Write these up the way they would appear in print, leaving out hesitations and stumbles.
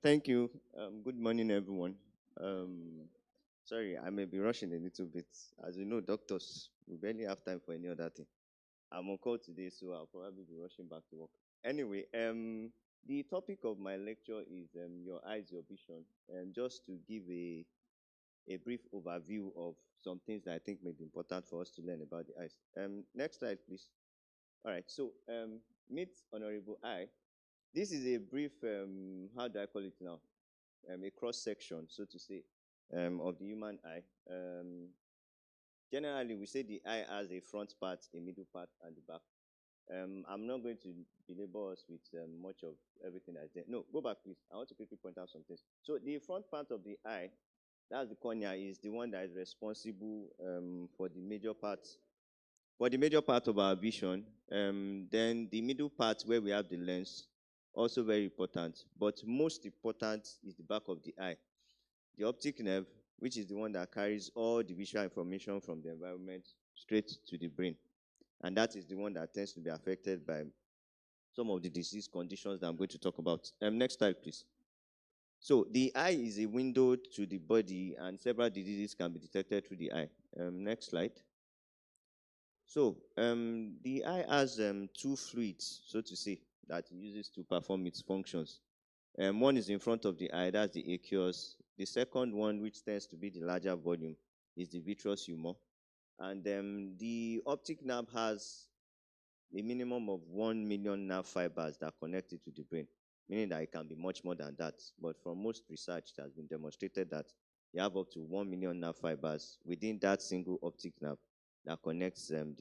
Thank you. Good morning, everyone. Um, Sorry, I may be rushing a little bit. As you know, doctors, we barely have time for any other thing. I'm on call today, so I'll probably be rushing back to work. Anyway, the topic of my lecture is your eyes, your vision, and just to give a brief overview of some things that I think may be important for us to learn about the eyes. Next slide, please. All right. So, meet Honorable I. This is a brief, how do I call it now? A cross section, so to say, of the human eye. Generally, we say the eye has a front part, a middle part, and the back. I'm not going to belabor us with much of everything that's there. No, go back, please. I want to quickly point out some things. So, the front part of the eye, that's the cornea, is the one that is responsible for the major parts. For the major part of our vision, then the middle part where we have the lens, also very important. But most important is the back of the eye, the optic nerve, which is the one that carries all the visual information from the environment straight to the brain. And that is the one that tends to be affected by some of the disease conditions that I'm going to talk about. Next slide, please. So the eye is a window to the body, and several diseases can be detected through the eye. Next slide. So the eye has two fluids, so to say, that it uses to perform its functions. One is in front of the eye, that's the aqueous. The second one, which tends to be the larger volume, is the vitreous humor. And the optic nerve has a minimum of 1 million nerve fibers that connect it to the brain, meaning that it can be much more than that. But from most research, it has been demonstrated that you have up to 1 million nerve fibers within that single optic nerve that connects the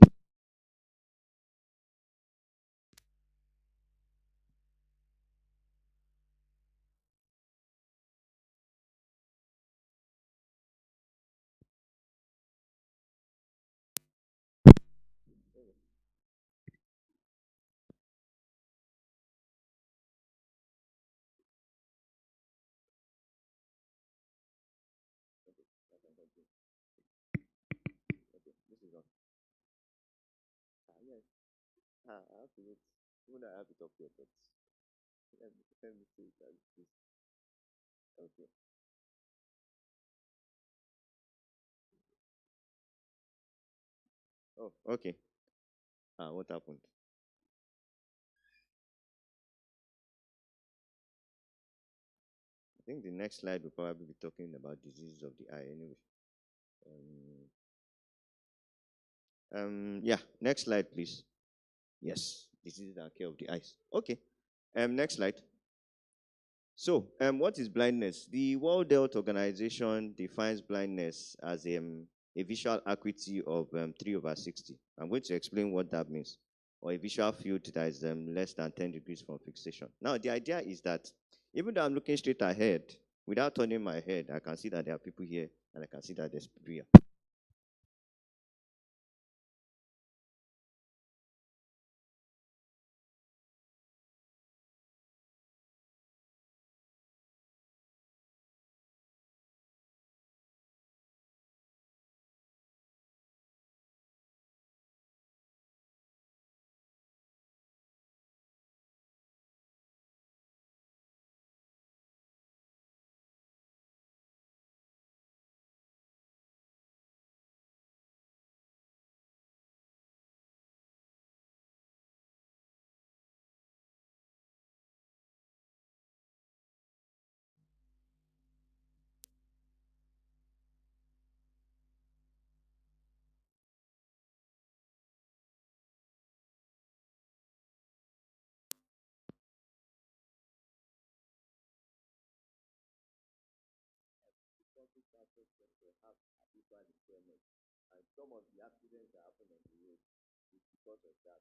Okay, this is on. Yes. I have to wait. Even though I have it up here, but let me see it as this. Okay. Oh, okay. What happened? I think the next slide will probably be talking about diseases of the eye anyway. Yeah, next slide, please. Yes, diseases and care of the eyes. Okay. Next slide. So, what is blindness? The World Health Organization defines blindness as a visual acuity of 3 over 60. I'm going to explain what that means. Or a visual field that is less than 10 degrees from fixation. Now, the idea is that even though I'm looking straight ahead, without turning my head, I can see that there are people here, and I can see that there's people here. And some of the accidents that happen on the road is because of that.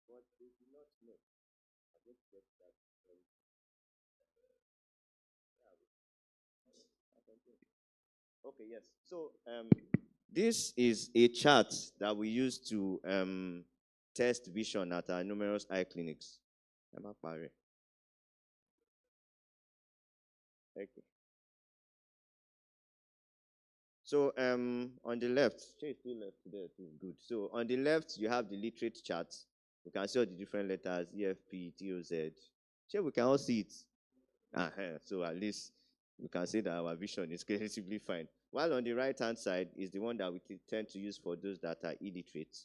But they do not know. I'm going to get to that very soon. Okay, yes. So this is a chart that we use to test vision at our numerous eye clinics. Okay. So on the left, change to left there too. Good. So on the left, you have the literate chart. You can see all the different letters: EFP, TOZ. Sure, we can all see it. So at least we can say that our vision is relatively fine. While on the right-hand side is the one that we tend to use for those that are illiterate.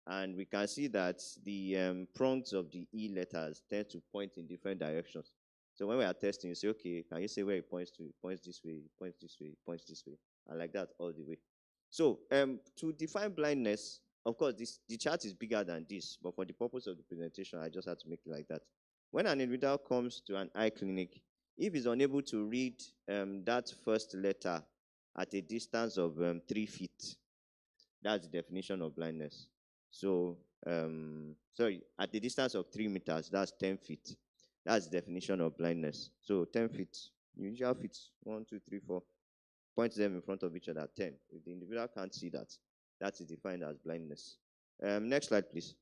And we can see that the prongs of the E letters tend to point in different directions. So when we are testing, you say, okay, can you say where it points to? It points this way, it points this way, it points this way, and like that all the way. So to define blindness, of course, the chart is bigger than this, but for the purpose of the presentation, I just had to make it like that. When an individual comes to an eye clinic, if he's unable to read that first letter at a distance of 3 feet, that's the definition of blindness. So, sorry, at the distance of 3 meters, that's 10 feet. That's the definition of blindness. So 10 feet, usual feet, 1, 2, 3, 4, point them in front of each other, 10. If the individual can't see that, that is defined as blindness. Next slide, please.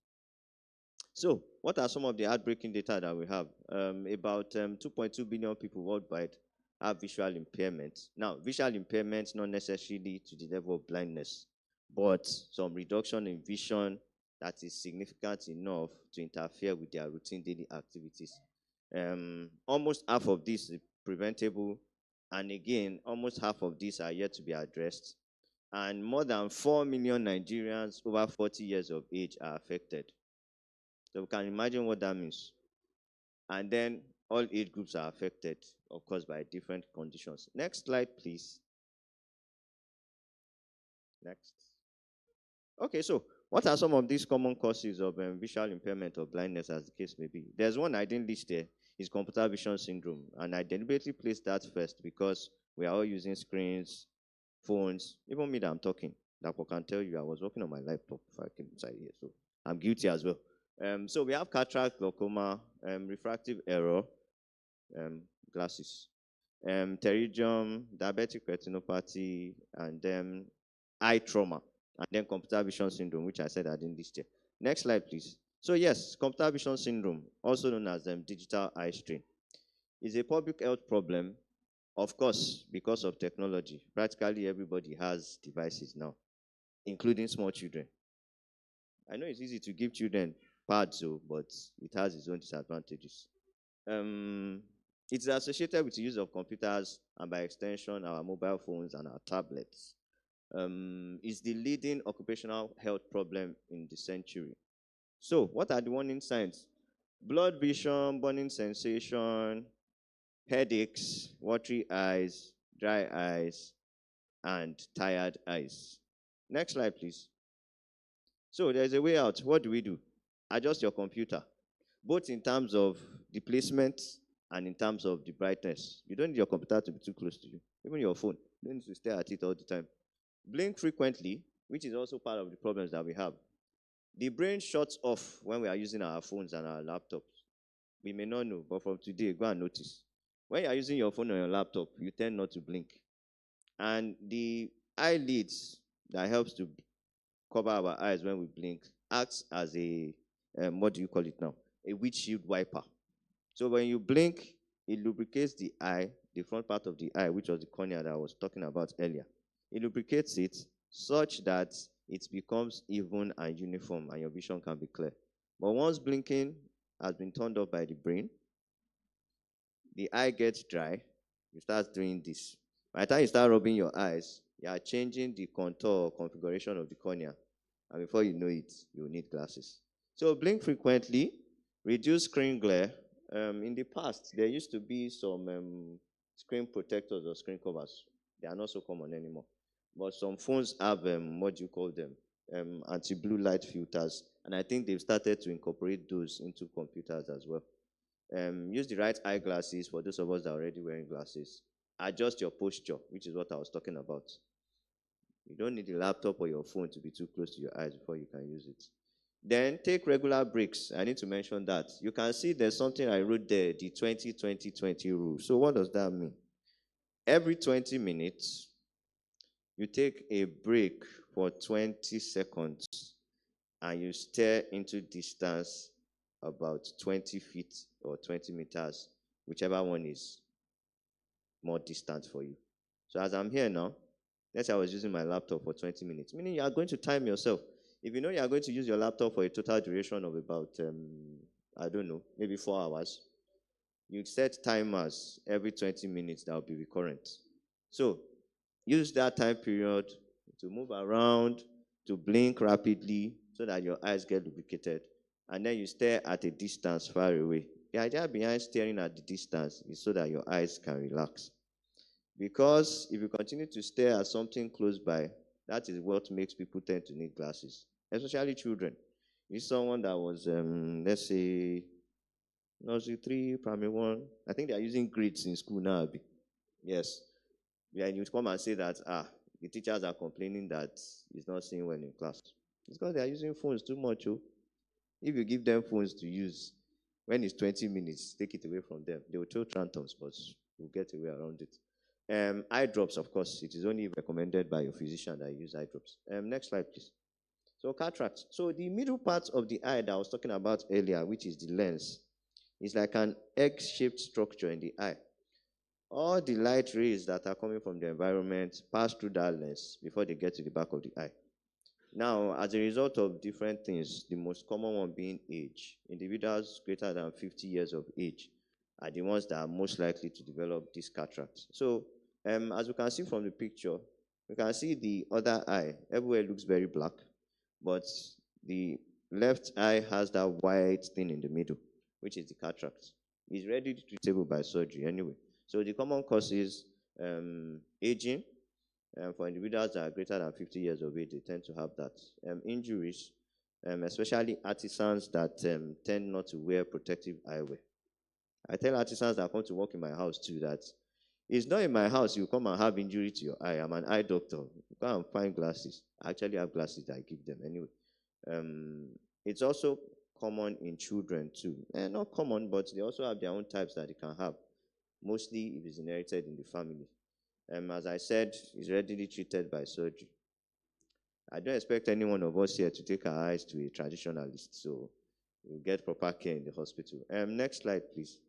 So, what are some of the heartbreaking data that we have? About 2.2 billion people worldwide have visual impairment. Now, visual impairment not necessarily to the level of blindness, but some reduction in vision that is significant enough to interfere with their routine daily activities. Almost half of this is preventable, and again, almost half of these are yet to be addressed. And more than 4 million Nigerians over 40 years of age are affected. So we can imagine what that means. And then all age groups are affected, of course, by different conditions. Next slide, please. Next. Okay, so what are some of these common causes of visual impairment or blindness, as the case may be? There's one I didn't list there. It's computer vision syndrome. And I deliberately placed that first because we are all using screens, phones, even me that I'm talking. That I can tell you I was working on my laptop before I came inside here. So I'm guilty as well. So we have cataract, glaucoma, refractive error, glasses, pterygium, diabetic retinopathy, and then eye trauma, and then computer vision syndrome, which I said I didn't list here. Next slide, please. So yes, computer vision syndrome, also known as digital eye strain, is a public health problem, of course, because of technology. Practically everybody has devices now, including small children. I know it's easy to give children pads, but it has its own disadvantages. It's associated with the use of computers and by extension our mobile phones and our tablets. It's the leading occupational health problem in the century. So what are the warning signs? Blurred vision, burning sensation, headaches, watery eyes, dry eyes, and tired eyes. Next slide, please. So there's a way out. What do we do? Adjust your computer, both in terms of the placement and in terms of the brightness. You don't need your computer to be too close to you. Even your phone, you don't need to stare at it all the time. Blink frequently, which is also part of the problems that we have. The brain shuts off when we are using our phones and our laptops. We may not know, but from today, go and notice. When you are using your phone or your laptop, you tend not to blink. And the eyelids that helps to cover our eyes when we blink acts as a, what do you call it now? A windshield wiper. So when you blink, it lubricates the eye, the front part of the eye, which was the cornea that I was talking about earlier. It lubricates it such that it becomes even and uniform and your vision can be clear. But once blinking has been turned off by the brain, the eye gets dry, you start doing this. By the time you start rubbing your eyes, you are changing the contour or configuration of the cornea. And before you know it, you need glasses. So blink frequently, reduce screen glare. In the past, there used to be some screen protectors or screen covers. They are not so common anymore. But some phones have, what do you call them? Anti-blue light filters. And I think they've started to incorporate those into computers as well. Use the right eyeglasses for those of us that are already wearing glasses. Adjust your posture, which is what I was talking about. You don't need the laptop or your phone to be too close to your eyes before you can use it. Then take regular breaks. I need to mention that. You can see there's something I wrote there, the 20-20-20 rule. So what does that mean? Every 20 minutes, you take a break for 20 seconds and you stare into distance about 20 feet or 20 meters, whichever one is more distant for you. So as I'm here now, let's say I was using my laptop for 20 minutes, meaning you are going to time yourself. If you know you are going to use your laptop for a total duration of about, I don't know, maybe 4 hours, You set timers every 20 minutes that will be recurrent. So use that time period to move around, to blink rapidly so that your eyes get lubricated. And then you stare at a distance far away. The idea behind staring at the distance is so that your eyes can relax. Because if you continue to stare at something close by, that is what makes people tend to need glasses, especially children. If someone that was, let's say, nursery 3, primary 1, I think they are using grids in school now. Yes. Yeah, and you come and say that, the teachers are complaining that he's not seeing well in class. It's because they are using phones too much. Oh. If you give them phones to use, when it's 20 minutes, take it away from them. They will throw tantrums, but we'll get a way around it. Eye drops, of course, it is only recommended by your physician that you use eye drops. Next slide, please. So cataract. So the middle part of the eye that I was talking about earlier, which is the lens, is like an egg-shaped structure in the eye. All the light rays that are coming from the environment pass through that lens before they get to the back of the eye. Now, as a result of different things, the most common one being age, individuals greater than 50 years of age are the ones that are most likely to develop this cataract. So, as we can see from the picture, we can see the other eye. Everywhere looks very black, but the left eye has that white thing in the middle, which is the cataract. It's readily treatable by surgery anyway. So the common causes, aging. For individuals that are greater than 50 years of age, they tend to have that. Injuries, especially artisans that tend not to wear protective eyewear. I tell artisans that come to work in my house too that it's not in my house you come and have injury to your eye. I'm an eye doctor. You go and find glasses. I actually have glasses that I give them anyway. It's also common in children too. Not common, but they also have their own types that they can have. Mostly if it's inherited in the family. As I said, it's readily treated by surgery. I don't expect any one of us here to take our eyes to a traditionalist, so we'll get proper care in the hospital. Next slide, please.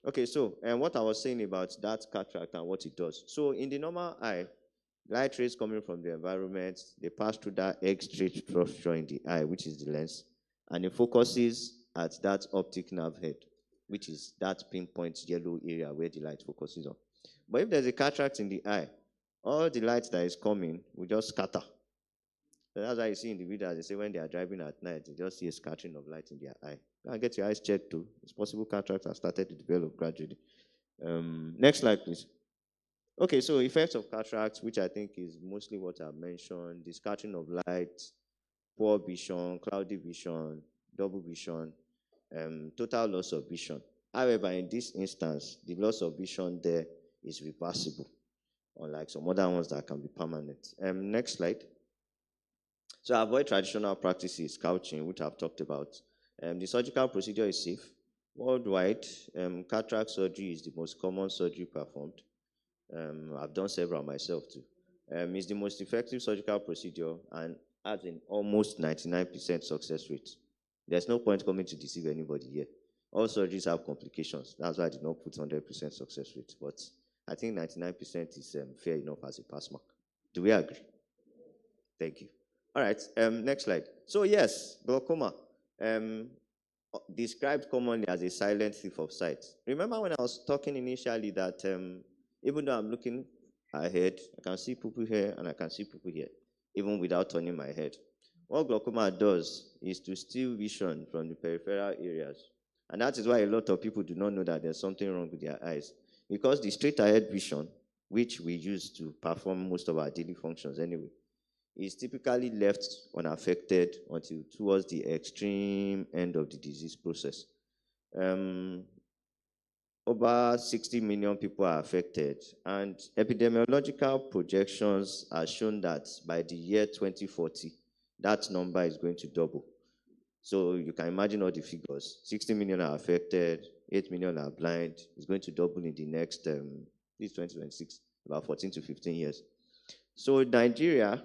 Okay, so what I was saying about that cataract and what it does. So in the normal eye, light rays coming from the environment, they pass through that egg-shaped structure in the eye, which is the lens, and it focuses at that optic nerve head, which is that pinpoint yellow area where the light focuses on. But if there's a cataract in the eye, all the light that is coming will just scatter. So that's why you see in the video, they say when they are driving at night, they just see a scattering of light in their eye. Go and get your eyes checked too. It's possible cataracts have started to develop gradually. Next slide, please. Okay, so effects of cataracts, which I think is mostly what I've mentioned, the scattering of light, poor vision, cloudy vision, double vision, total loss of vision. However, in this instance, the loss of vision there is reversible, unlike some other ones that can be permanent. Next slide. So avoid traditional practices, couching, which I've talked about. The surgical procedure is safe. Worldwide, cataract surgery is the most common surgery performed. I've done several myself too. It's the most effective surgical procedure and has an almost 99% success rate. There's no point coming to deceive anybody here. All surgeries have complications. That's why I did not put 100% success rate. But I think 99% is fair enough as a pass mark. Do we agree? Thank you. All right, next slide. So yes, glaucoma, described commonly as a silent thief of sight. Remember when I was talking initially that even though I'm looking ahead, I can see people here and I can see people here, even without turning my head. What glaucoma does is to steal vision from the peripheral areas. And that is why a lot of people do not know that there's something wrong with their eyes. Because the straight ahead vision, which we use to perform most of our daily functions anyway, is typically left unaffected until towards the extreme end of the disease process. Over 60 million people are affected, and epidemiological projections are shown that by the year 2040, that number is going to double. So you can imagine all the figures. 60 million are affected, 8 million are blind. It's going to double in the next, this is 2026, about 14 to 15 years. So Nigeria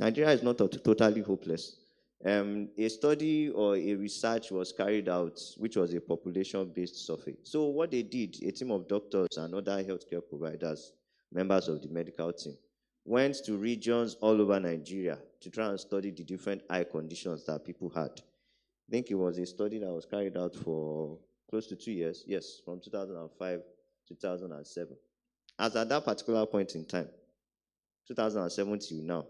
is not totally hopeless. A study or a research was carried out, which was a population-based survey. So what they did, a team of doctors and other healthcare providers, members of the medical team, went to regions all over Nigeria to try and study the different eye conditions that people had. I think it was a study that was carried out for close to 2 years, yes, from 2005 to 2007. As at that particular point in time, 2007 till now,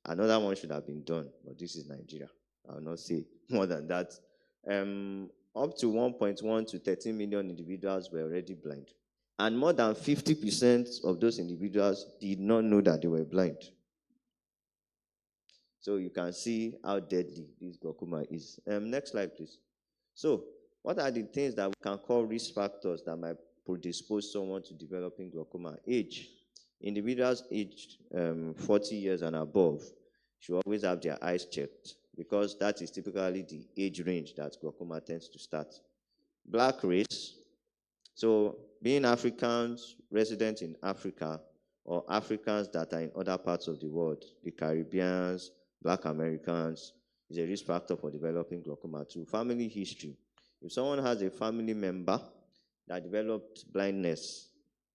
another one should have been done, but this is Nigeria. I will not say more than that. Up to 1.1 to 13 million individuals were already blind. And more than 50% of those individuals did not know that they were blind. So you can see how deadly this glaucoma is. Next slide, please. So what are the things that we can call risk factors that might predispose someone to developing glaucoma? Age. Individuals aged 40 years and above should always have their eyes checked because that is typically the age range that glaucoma tends to start. Black race. So being Africans resident in Africa or Africans that are in other parts of the world, the Caribbeans, Black Americans, is a risk factor for developing glaucoma too. Family history. If someone has a family member that developed blindness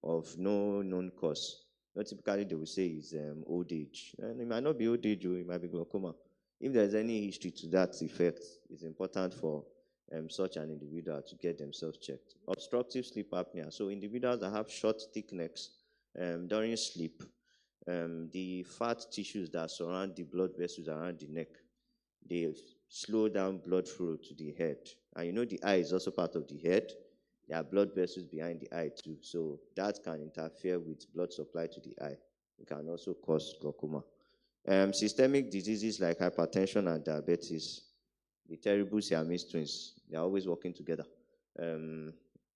of no known cause, typically they will say it's old age. And it might not be old age, it might be glaucoma. If there's any history to that effect, it's important for such an individual to get themselves checked. Obstructive sleep apnea. So individuals that have short, thick necks during sleep, the fat tissues that surround the blood vessels around the neck, they slow down blood flow to the head. And you know the eye is also part of the head. There are blood vessels behind the eye too. So that can interfere with blood supply to the eye. It can also cause glaucoma. Systemic diseases like hypertension and diabetes, the terrible Siamese twins, they are always working together.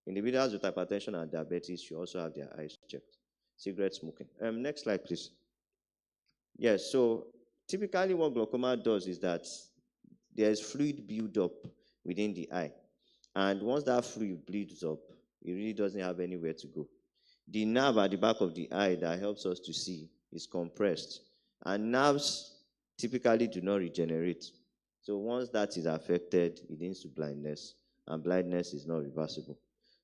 Individuals with hypertension and diabetes should also have their eyes checked. Cigarette smoking. Next slide, please. Yes, so typically what glaucoma does is that there's fluid buildup within the eye. And once that fluid bleeds up, it really doesn't have anywhere to go. The nerve at the back of the eye that helps us to see is compressed. And nerves typically do not regenerate. So once that is affected, it leads to blindness. And blindness is not reversible.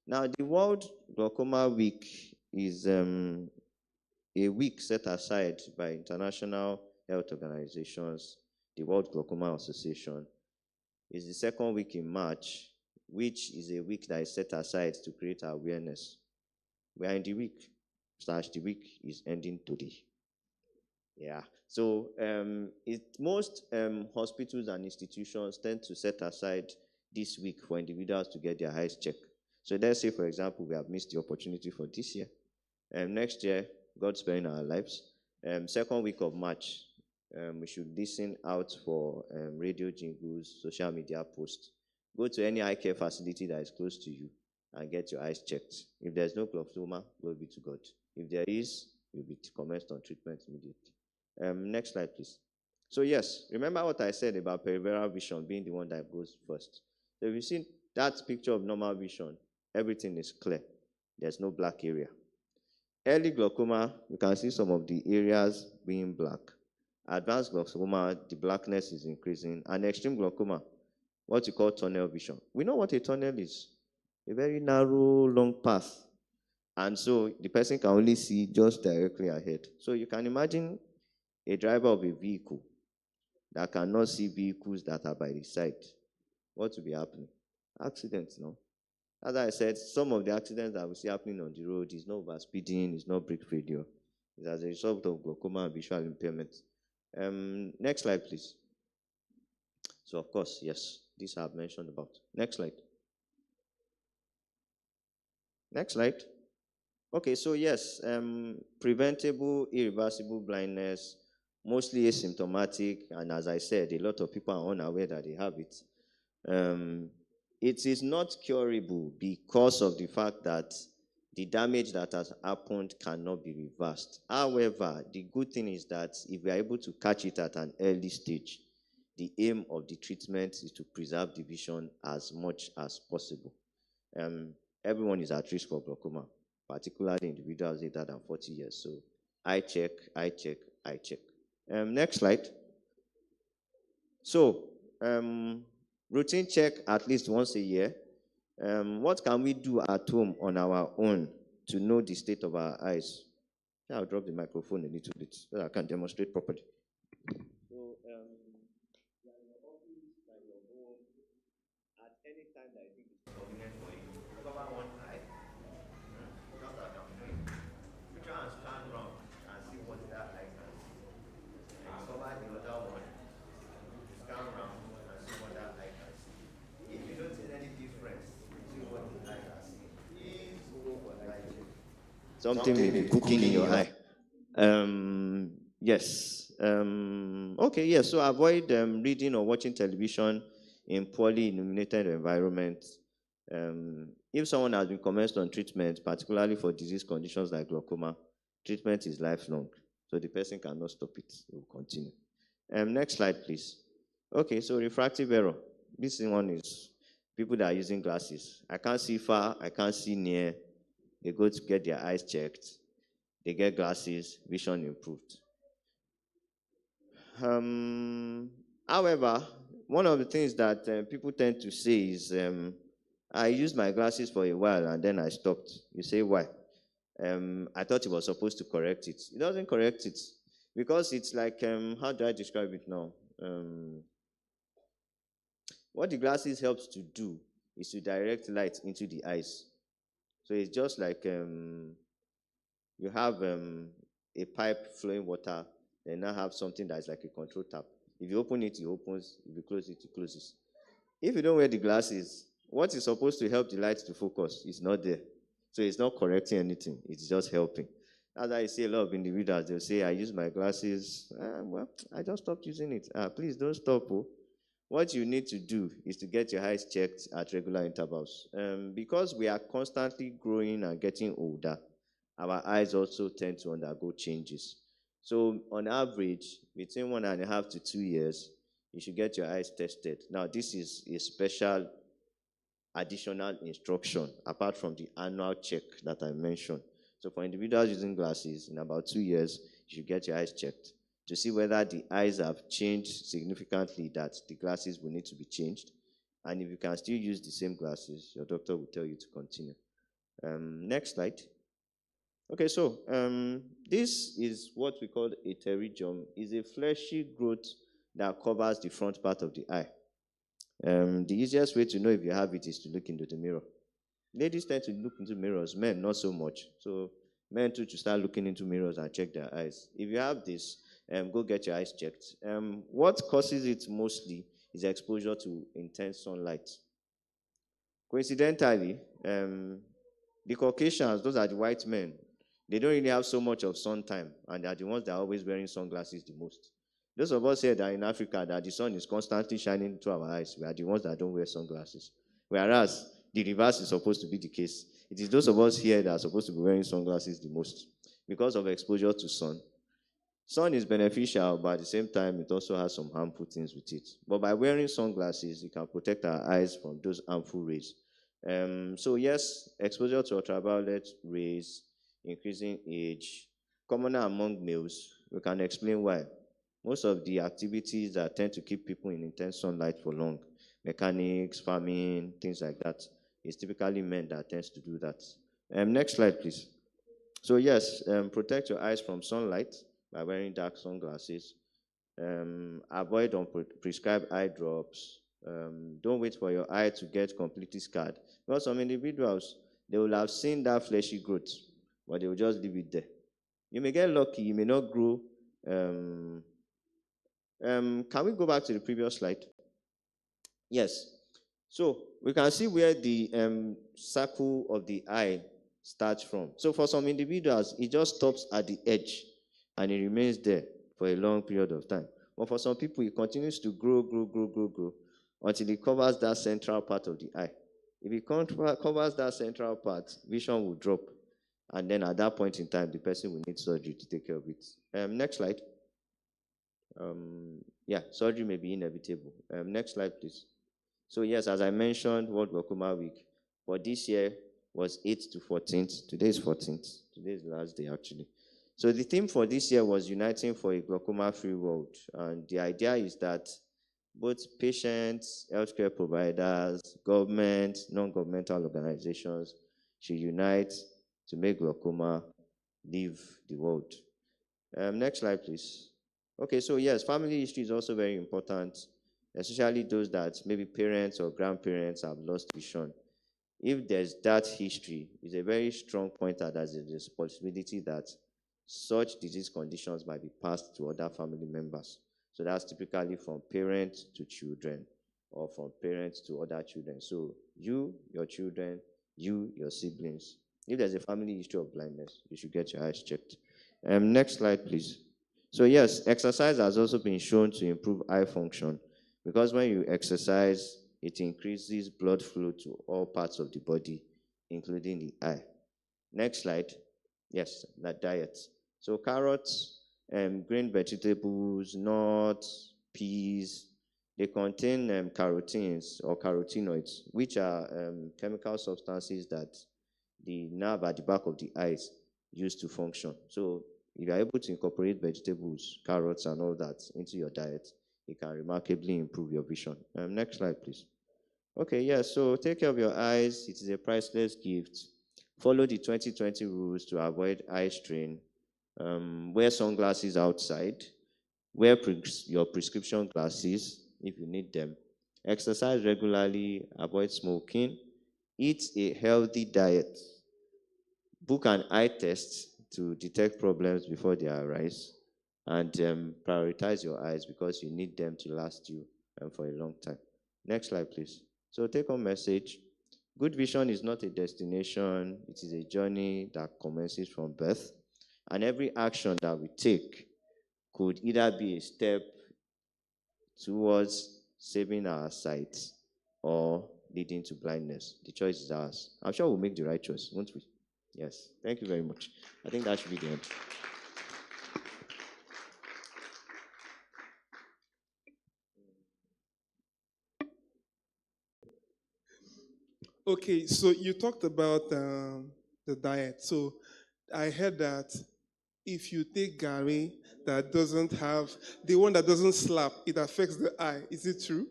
Now, the World Glaucoma Week is a week set aside by international health organizations, the World Glaucoma Association. It's the second week in March, which is a week that is set aside to create awareness. We are in the week, the week is ending today. Yeah. So most hospitals and institutions tend to set aside this week for individuals to get their eyes checked. So let's say, for example, we have missed the opportunity for this year. Next year, God sparing our lives, second week of March, we should listen out for radio jingles, social media posts. Go to any eye care facility that is close to you and get your eyes checked. If there's no glaucoma, glory be to God. If there is, you'll be commenced on treatment immediately. Next slide, please. So yes, remember what I said about peripheral vision being the one that goes first. So if you see that picture of normal vision, everything is clear. There's no black area. Early glaucoma, you can see some of the areas being black. Advanced glaucoma, the blackness is increasing. And extreme glaucoma, what you call tunnel vision. We know what a tunnel is. A very narrow, long path. And so the person can only see just directly ahead. So you can imagine a driver of a vehicle that cannot see vehicles that are by the side. What will be happening? Accidents, no? As I said, some of the accidents that we see happening on the road is not overspeeding, it's not brake failure. It's as a result of glaucoma and visual impairment. Next slide, please. So, of course, yes, this I've mentioned about. Next slide. Next slide. Okay, so yes, preventable, irreversible blindness, mostly asymptomatic, and as I said, a lot of people are unaware that they have it. It is not curable because of the fact that the damage that has happened cannot be reversed. However, the good thing is that if we are able to catch it at an early stage, the aim of the treatment is to preserve the vision as much as possible. Everyone is at risk of glaucoma, particularly individuals older than 40 years. So eye check, eye check, eye check. Next slide. So, routine check at least once a year. What can we do at home on our own to know the state of our eyes? I'll drop the microphone a little bit so I can demonstrate properly. So, you are in your office, like your home, at any time that I think is convenient Something may be cooking in your eye. Yes. Okay, yes. So avoid reading or watching television in poorly illuminated environments. If someone has been commenced on treatment, particularly for disease conditions like glaucoma, treatment is lifelong. So the person cannot stop it. It will continue. Next slide, please. Okay, so refractive error. This one is people that are using glasses. I can't see far, I can't see near. They go to get their eyes checked. They get glasses, vision improved. Um, However, one of the things that people tend to say is, I used my glasses for a while and then I stopped. You say, why? I thought it was supposed to correct it. It doesn't correct it because it's like, how do I describe it now? What the glasses helps to do is to direct light into the eyes. So it's just like you have a pipe flowing water, and now have something that's like a control tap. If you open it, it opens. If you close it, it closes. If you don't wear the glasses, what is supposed to help the light to focus is not there. So it's not correcting anything. It's just helping. As I see a lot of individuals, they'll say, I use my glasses. Well, I just stopped using it. Please don't stop. Oh. What you need to do is to get your eyes checked at regular intervals. Because we are constantly growing and getting older, our eyes also tend to undergo changes. So on average, between 1.5 to 2 years, you should get your eyes tested. Now, this is a special additional instruction apart from the annual check that I mentioned. So for individuals using glasses, in about 2 years, you should get your eyes checked to see whether the eyes have changed significantly, that the glasses will need to be changed. And if you can still use the same glasses, your doctor will tell you to continue. Next slide. Okay, so this is what we call a pterygium. It's a fleshy growth that covers the front part of the eye. The easiest way to know if you have it is to look into the mirror. Ladies tend to look into mirrors, men not so much. So men too to start looking into mirrors and check their eyes. If you have this, go get your eyes checked. What causes it mostly is exposure to intense sunlight. Coincidentally, the Caucasians, those are the white men, they don't really have so much of sun time, and they are the ones that are always wearing sunglasses the most. Those of us here that are in Africa, that the sun is constantly shining into our eyes, we are the ones that don't wear sunglasses. Whereas the reverse is supposed to be the case. It is those of us here that are supposed to be wearing sunglasses the most because of exposure to sun. Sun is beneficial, but at the same time, it also has some harmful things with it. But by wearing sunglasses, it can protect our eyes from those harmful rays. So yes, exposure to ultraviolet rays, increasing age, commoner among males. We can explain why. Most of the activities that tend to keep people in intense sunlight for long, mechanics, farming, things like that, it's typically men that tends to do that. Next slide, please. So yes, protect your eyes from sunlight by wearing dark sunglasses. Avoid prescribed eye drops. Don't wait for your eye to get completely scarred. Because some individuals, they will have seen that fleshy growth, but they will just leave it there. You may get lucky, you may not grow. Can we go back to the previous slide? Yes. So we can see where the circle of the eye starts from. So for some individuals, it just stops at the edge and it remains there for a long period of time. But for some people, it continues to grow until it covers that central part of the eye. If it covers that central part, vision will drop. And then at that point in time, the person will need surgery to take care of it. Next slide. Yeah, surgery may be inevitable. Next slide, please. So yes, as I mentioned, World Glaucoma Week for this year was 8th to 14th. Today is 14th. Today is the last day, actually. So the theme for this year was Uniting for a Glaucoma-Free World. And the idea is that both patients, healthcare providers, government, non-governmental organizations should unite to make glaucoma leave the world. Next slide, please. Okay, so yes, family history is also very important, especially those that maybe parents or grandparents have lost vision. If there's that history, it's a very strong pointer that there's a possibility that such disease conditions might be passed to other family members. So that's typically from parents to children or from parents to other children. So you, your children, you, your siblings. If there's a family history of blindness, you should get your eyes checked. Next slide, please. So yes, exercise has also been shown to improve eye function because when you exercise, it increases blood flow to all parts of the body, including the eye. Next slide. Yes, that diet. So carrots, green vegetables, nuts, peas, they contain carotenes or carotenoids, which are chemical substances that the nerve at the back of the eyes use to function. So if you are able to incorporate vegetables, carrots, and all that into your diet, it can remarkably improve your vision. Next slide, please. Okay, yeah, so take care of your eyes. It is a priceless gift. Follow the 2020 rules to avoid eye strain. Wear sunglasses outside. Wear your prescription glasses if you need them. Exercise regularly. Avoid smoking. Eat a healthy diet. Book an eye test to detect problems before they arise. And prioritize your eyes because you need them to last you for a long time. Next slide, please. So take home message. Good vision is not a destination, it is a journey that commences from birth. And every action that we take could either be a step towards saving our sight or leading to blindness. The choice is ours. I'm sure we'll make the right choice, won't we? Yes. Thank you very much. I think that should be the end. Okay, so you talked about the diet. So I heard that if you take Gary that doesn't have the one that doesn't slap, it affects the eye. Is it true?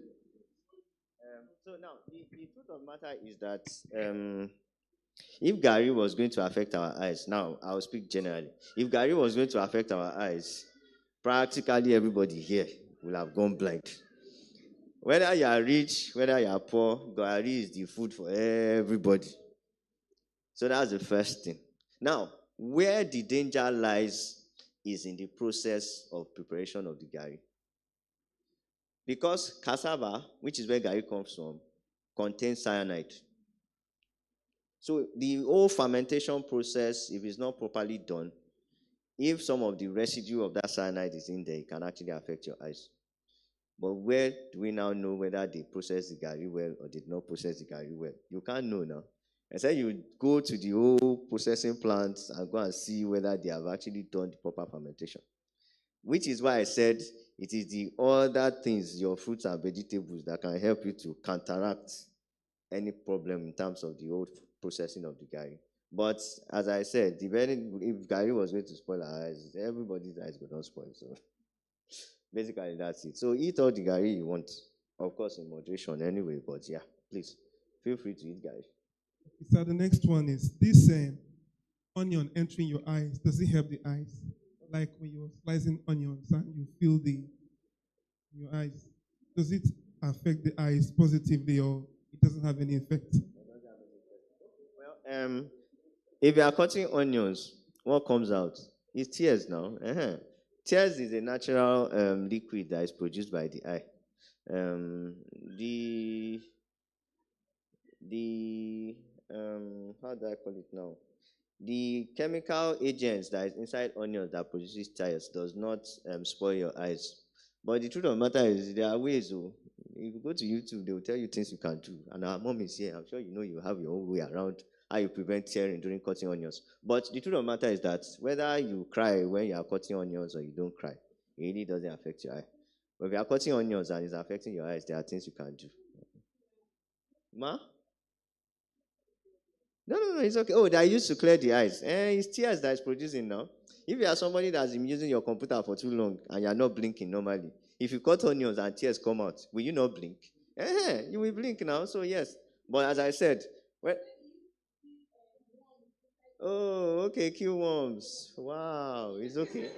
So now, the truth of the matter is that if Gary was going to affect our eyes, now I'll speak generally. If Gary was going to affect our eyes, practically everybody here will have gone blind. Whether you are rich, whether you are poor, Gary is the food for everybody. So that's the first thing. Now, where the danger lies is in the process of preparation of the Gary. Because cassava, which is where Gary comes from, contains cyanide. So the whole fermentation process, if it's not properly done, if some of the residue of that cyanide is in there, it can actually affect your eyes. But where do we now know whether they processed the Gary well or did not process the Gary well? You can't know now. And so you go to the whole processing plants and go and see whether they have actually done the proper fermentation. Which is why I said it is the other things, your fruits and vegetables, that can help you to counteract any problem in terms of the old processing of the Gary. But as I said, if Gary was going to spoil our eyes, everybody's eyes would not spoil. So basically, that's it. So eat all the Gary you want, of course, in moderation anyway. But yeah, please feel free to eat Gary. So the next one is this onion entering your eyes. Does it help the eyes? Like when you're slicing onions and you feel the your eyes. Does it affect the eyes positively or it doesn't have any effect? Well, if you are cutting onions, what comes out is tears now. Tears is a natural liquid that is produced by the eye. Um, the the how do I call it now? The chemical agents that is inside onions that produces tears does not spoil your eyes. But the truth of the matter is there are ways. Oh, if you go to YouTube, they will tell you things you can do. And our mom is here. I'm sure you know you have your own way around how you prevent tearing during cutting onions. But the truth of the matter is that whether you cry when you are cutting onions or you don't cry, it really doesn't affect your eye. But if you are cutting onions and it's affecting your eyes, there are things you can do. Ma? No, no, no, it's okay. Oh, they are used to clear the eyes. It's tears that is producing now. If you are somebody that's been using your computer for too long and you are not blinking normally, if you cut onions and tears come out, will you not blink? You will blink now, so yes. But as I said, well, oh, okay, kill worms. Wow, it's okay.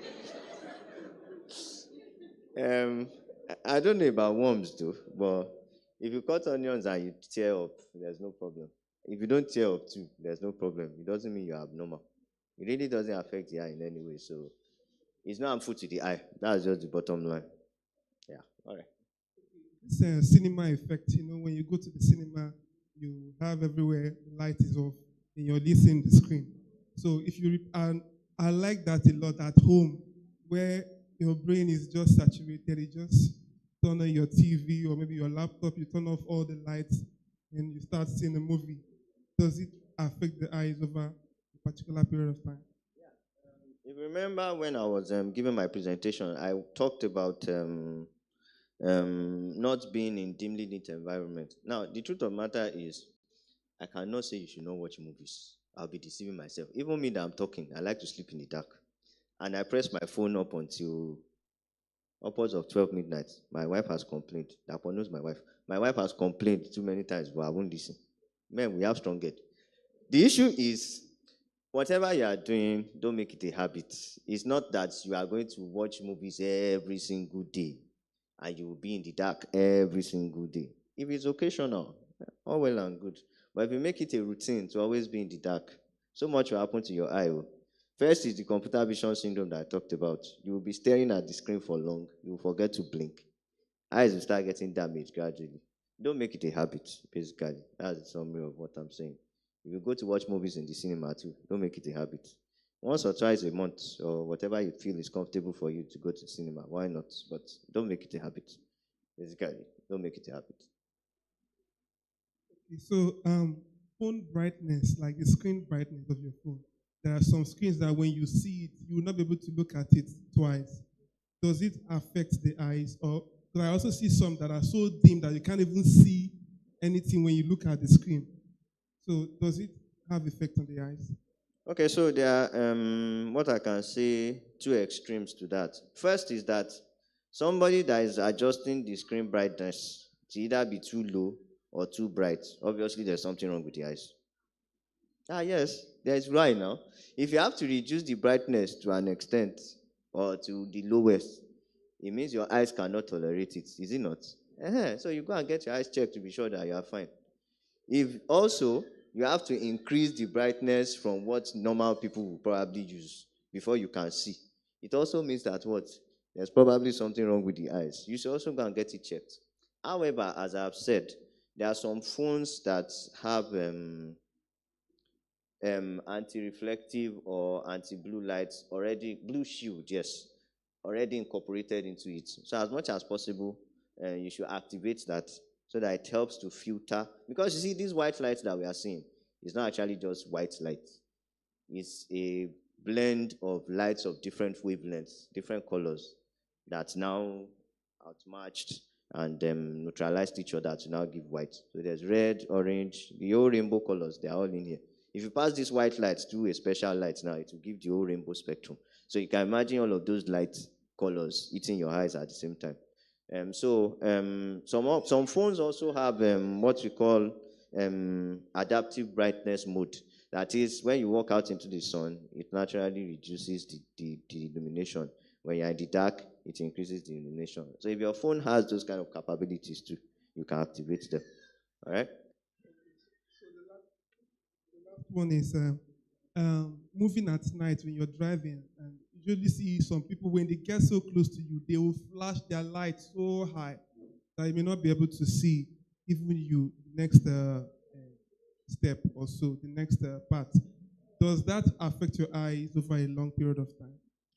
I don't know about worms though, but if you cut onions and you tear up, there's no problem. If you don't tear up too, there's no problem. It doesn't mean you're abnormal. It really doesn't affect the eye in any way. So it's not harmful to the eye. That's just the bottom line. Yeah. All right. This cinema effect, when you go to the cinema, you have everywhere, the light is off, and you're listening to the screen. So if you, and I like that a lot at home, where your brain is just saturated. You just turn on your TV or maybe your laptop, you turn off all the lights, and you start seeing a movie. Does it affect the eyes over a particular period of time? If you remember when I was giving my presentation, I talked about not being in dimly lit environment. Now, the truth of the matter is, I cannot say you should not watch movies. I'll be deceiving myself. Even me that I'm talking, I like to sleep in the dark. And I press my phone up until upwards of 12 midnight. My wife has complained. Dapo knows my wife. My wife has complained too many times, but I won't listen. Man, we have strong head. The issue is, whatever you are doing, don't make it a habit. It's not that you are going to watch movies every single day and you will be in the dark every single day. If it's occasional, all well and good. But if you make it a routine to always be in the dark, so much will happen to your eye. Oh. First is the computer vision syndrome that I talked about. You will be staring at the screen for long, you will forget to blink. Eyes will start getting damaged gradually. Don't make it a habit, basically. That's the summary of what I'm saying. If you go to watch movies in the cinema too, don't make it a habit. Once or twice a month, or whatever you feel is comfortable for you to go to the cinema, why not? But don't make it a habit. Basically, don't make it a habit. Okay, so phone brightness, like the screen brightness of your phone. There are some screens that when you see it, you will not be able to look at it twice. Does it affect the eyes? Or because I also see some that are so dim that you can't even see anything when you look at the screen. So does it have effect on the eyes? Okay, so there are, what I can say, two extremes to that. First is that somebody that is adjusting the screen brightness to either be too low or too bright, obviously there's something wrong with the eyes. Ah, yes, there's why now. If you have to reduce the brightness to an extent or to the lowest, it means your eyes cannot tolerate it, is it not? So you go and get your eyes checked to be sure that you are fine. If also you have to increase the brightness from what normal people will probably use before you can see, it also means that what? There's probably something wrong with the eyes. You should also go and get it checked. However, as I've said, there are some phones that have anti-reflective or anti-blue lights already, blue shield, yes, already incorporated into it. So as much as possible, you should activate that so that it helps to filter. Because you see, these white lights that we are seeing, it's not actually just white light. It's a blend of lights of different wavelengths, different colors that's now outmatched and neutralized each other to now give white. So there's red, orange, the whole rainbow colors, they're all in here. If you pass these white lights through a special light now, it will give the whole rainbow spectrum. So you can imagine all of those light colors hitting your eyes at the same time. Some phones also have what we call adaptive brightness mode. That is, when you walk out into the sun, it naturally reduces the illumination. When you're in the dark, it increases the illumination. So if your phone has those kind of capabilities too, you can activate them. All right? One is moving at night when you're driving, and you usually see some people when they get so close to you, they will flash their light so high that you may not be able to see even you next step or so, the next part. Does that affect your eyes over a long period of time?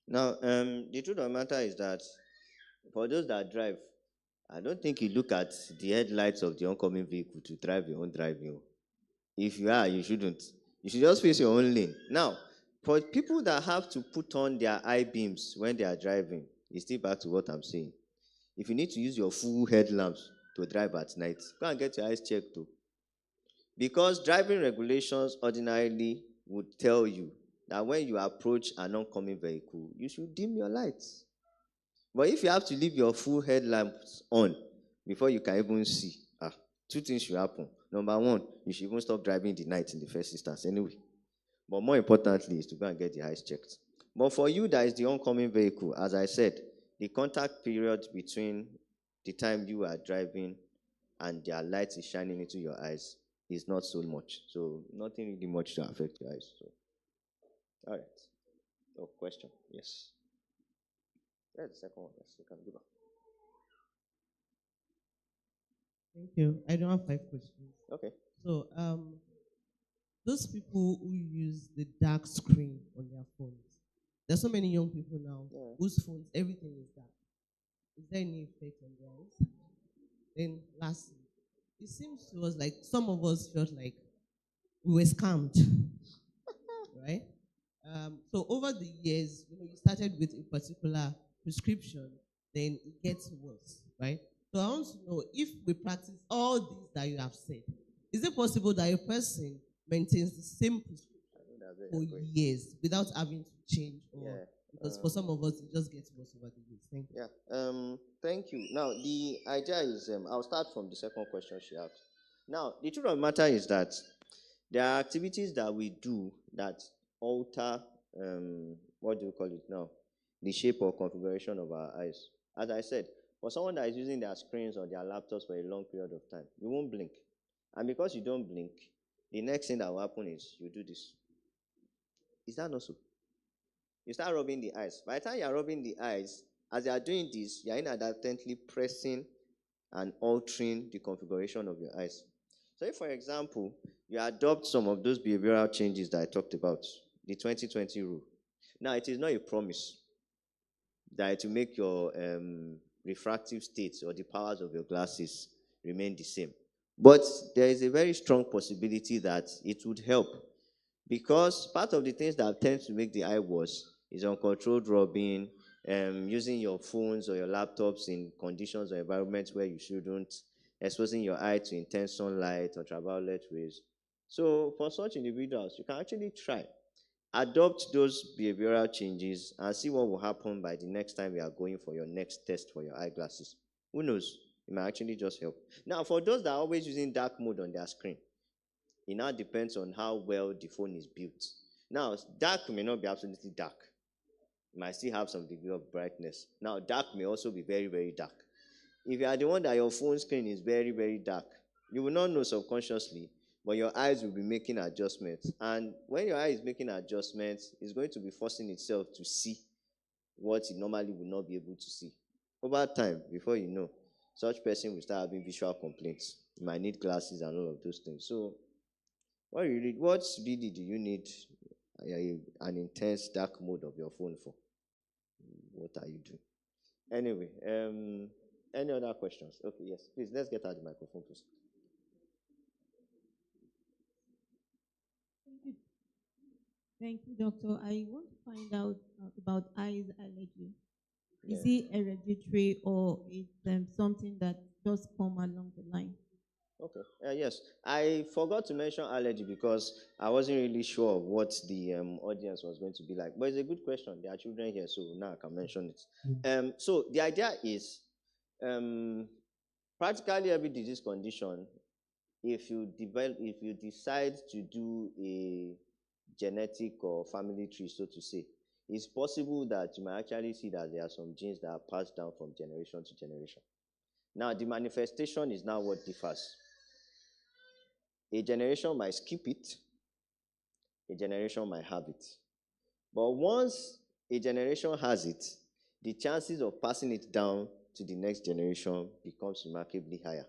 Now, the truth of the matter is that for those that drive, I don't think you look at the headlights of the oncoming vehicle to drive your own driving. If you are, you shouldn't. You should just face your own lane. Now, for people that have to put on their eye beams when they are driving, it's still back to what I'm saying. If you need to use your full headlamps to drive at night, go and get your eyes checked too. Because driving regulations ordinarily would tell you that when you approach an oncoming vehicle, you should dim your lights. But if you have to leave your full headlamps on before you can even see, two things should happen. Number one, you should even stop driving in the night in the first instance anyway. But more importantly is to go and get the eyes checked. But for you that is the oncoming vehicle, as I said, the contact period between the time you are driving and their light is shining into your eyes is not so much. So nothing really much to affect your eyes. So all right. Oh, question. Yes. That's the second one. Yes, you can go back. Thank you. I don't have five questions. Okay. So, those people who use the dark screen on their phones. There's so many young people now Yeah. whose phones, everything is dark. Is there any effect on their eyes? Then lastly, it seems to us like some of us felt like we were scammed, right? So over the years, you started with a particular prescription, then it gets worse, right? So I want to know, if we practice all these that you have said, is it possible that a person maintains the same prescription I think that's very for accurate. years without having to change, or Yeah. because for some of us it just gets worse over the years? Thank you. Yeah. Thank you. Now, the idea is, I'll start from the second question she asked. Now, the truth of the matter is that there are activities that we do that alter, what do you call it now? The shape or configuration of our eyes. As I said, for someone that is using their screens or their laptops for a long period of time, you won't blink. And because you don't blink, the next thing that will happen is you do this. Is that not so? You start rubbing the eyes. By the time you are rubbing the eyes, as you are doing this, you are inadvertently pressing and altering the configuration of your eyes. So, if, for example, you adopt some of those behavioral changes that I talked about, the 2020 rule. Now, it is not a promise that to make your refractive states or the powers of your glasses remain the same. But there is a very strong possibility that it would help, because part of the things that tend to make the eye worse is uncontrolled rubbing, using your phones or your laptops in conditions or environments where you shouldn't, exposing your eye to intense sunlight, ultraviolet rays. So for such individuals, you can actually try adopt those behavioral changes and see what will happen by the next time you are going for your next test for your eyeglasses. Who knows? It might actually just help. Now, for those that are always using dark mode on their screen, it now depends on how well the phone is built. Now, dark may not be absolutely dark. It might still have some degree of brightness. Now, dark may also be very, very dark. If you are the one that your phone screen is very, very dark, you will not know subconsciously, but your eyes will be making adjustments. And when your eye is making adjustments, it's going to be forcing itself to see what it normally would not be able to see. Over time, before you know, such person will start having visual complaints. You might need glasses and all of those things. So what really do you need an intense dark mode of your phone for? What are you doing? Anyway, any other questions? Okay, yes. Please, let's get out the microphone, please. Thank you, thank you, doctor. I want to find out about eyes allergy. Is Yeah. it hereditary, or is something that just come along the line? Okay. Yes. I forgot to mention allergy because I wasn't really sure of what the audience was going to be like. But it's a good question. There are children here, so now I can mention it. So the idea is, um, practically every disease condition, if you decide to do a genetic or family tree, so to say, it's possible that you might actually see that there are some genes that are passed down from generation to generation. Now, the manifestation is now what differs. A generation might skip it, a generation might have it. But once a generation has it, the chances of passing it down to the next generation becomes remarkably higher.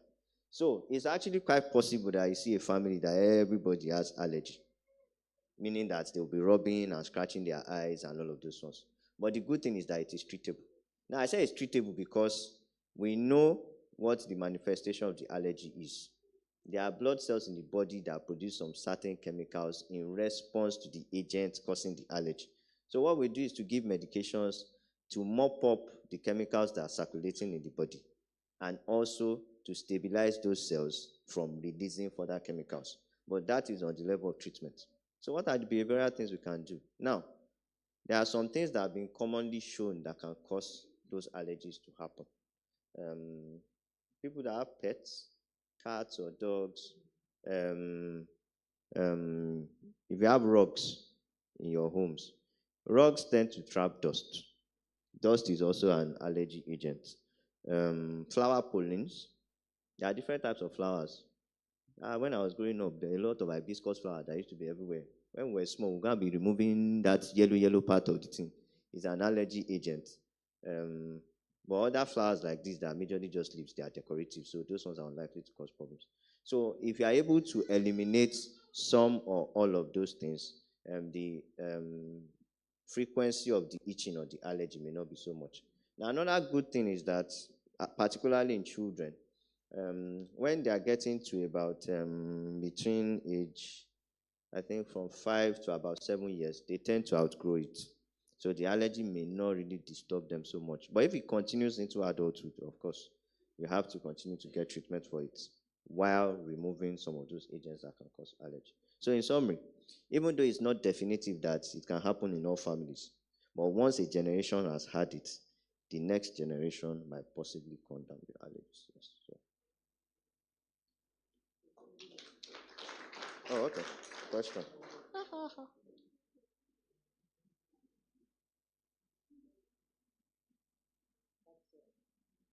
So it's actually quite possible that you see a family that everybody has allergy, meaning that they'll be rubbing and scratching their eyes and all of those ones. But the good thing is that it is treatable. Now, I say it's treatable because we know what the manifestation of the allergy is. There are blood cells in the body that produce some certain chemicals in response to the agent causing the allergy. So what we do is to give medications to mop up the chemicals that are circulating in the body, and also to stabilize those cells from releasing further chemicals. But that is on the level of treatment. So what are the behavioral things we can do? Now, there are some things that have been commonly shown that can cause those allergies to happen. Um, People that have pets, cats or dogs, um, if you have rugs in your homes, rugs tend to trap dust. Dust is also an allergy agent. Flower pollens, there are different types of flowers. When I was growing up, there are a lot of hibiscus flowers that used to be everywhere. When we were small, we're going to be removing that yellow part of the thing. It's an allergy agent. Um, but other flowers like this that are majorly just leaves, they are decorative. So those ones are unlikely to cause problems. So if you are able to eliminate some or all of those things, the frequency of the itching or the allergy may not be so much. Now, another good thing is that, particularly in children, when they are getting to about between age, I think from 5 to about 7 years, they tend to outgrow it. So the allergy may not really disturb them so much. But if it continues into adulthood, of course, you have to continue to get treatment for it while removing some of those agents that can cause allergy. So in summary, even though it's not definitive that it can happen in all families, but once a generation has had it, the next generation might possibly come down with allergies. Yes. So. Oh, okay. Question.